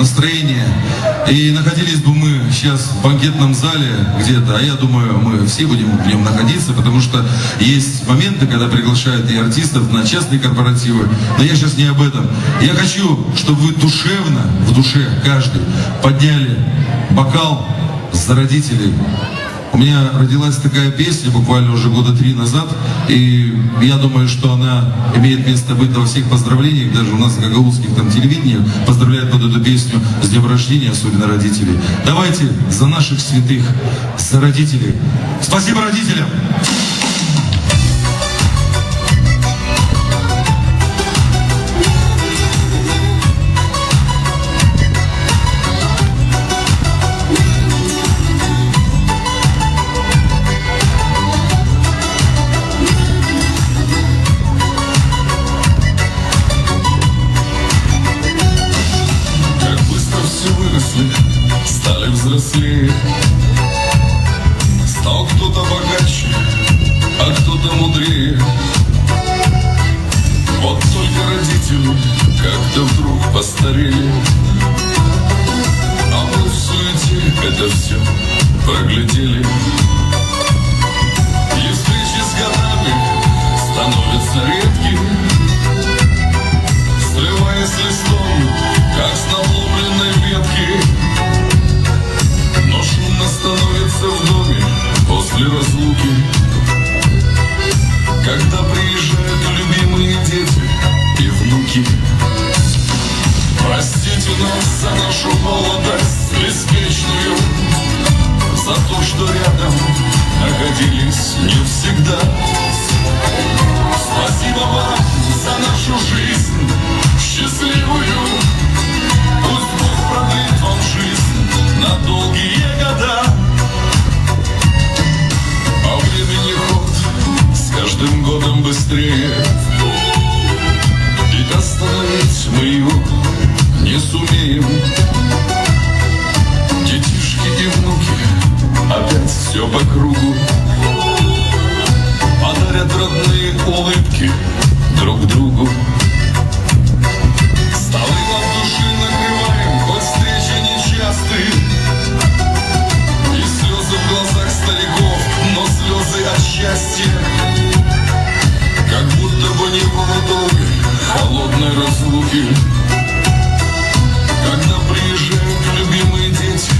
настроение. И находились бы мы сейчас в банкетном зале где-то, а я думаю, мы все будем в нем находиться, потому что есть моменты, когда приглашают и артистов на частные корпоративы. Но я сейчас не об этом. Я хочу, чтобы вы душевно, в душе каждый, подняли бокал за родителей. У меня родилась такая песня буквально уже года 3 назад, и я думаю, что она имеет место быть во всех поздравлениях, даже у нас на гагаузских там телевидениях поздравляют под эту песню с днем рождения, особенно родителей. Давайте за наших святых, за родителей. Спасибо родителям! Стали взрослее, стал кто-то богаче, а кто-то мудрее. Вот только родители как-то вдруг постарели, а мы в суете это все проглядели. И встречи с годами становятся редкими, сливаясь с листом, как с надломленной ветки. Становится в доме после разлуки, когда приезжают любимые дети и внуки. Простите нас за нашу молодость беспечную, за то, что рядом находились не всегда. Спасибо вам за нашу жизнь счастливую, пусть Бог продлит вам жизнь на долгие года. А времени ход с каждым годом быстрее, и остановить мы его не сумеем. Детишки и внуки опять все по кругу подарят родные улыбки друг другу. Столы от души накрываем, хоть встречи нечастые, и слезы в глазах стариков, но слезы от счастья. Как будто бы не было долгой холодной разлуки, когда приезжают любимые дети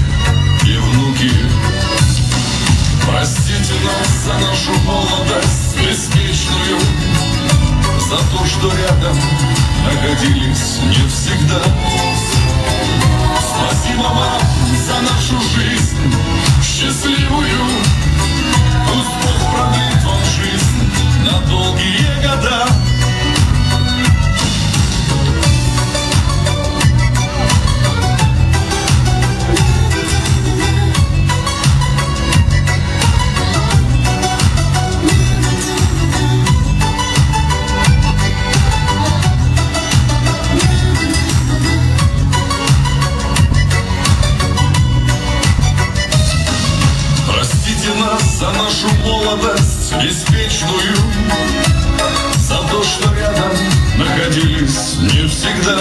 и внуки. Простите нас за нашу молодость беспечную, за то, что рядом находились не всегда. Спасибо вам за нашу жизнь счастливую, пусть Бог продлит вам жизнь на долгие года. За нашу молодость беспечную, за то, что рядом находились не всегда.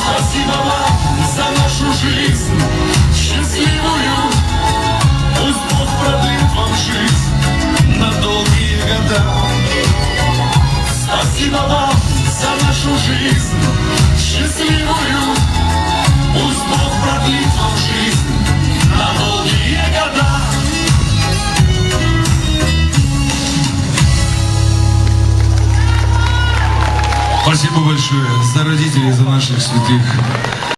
Спасибо вам за нашу жизнь счастливую, пусть Бог продлит вам жизнь на долгие года. Спасибо вам за нашу жизнь счастливую, пусть Бог продлит вам жизнь на долгие года. Спасибо большое за родителей, за наших святых.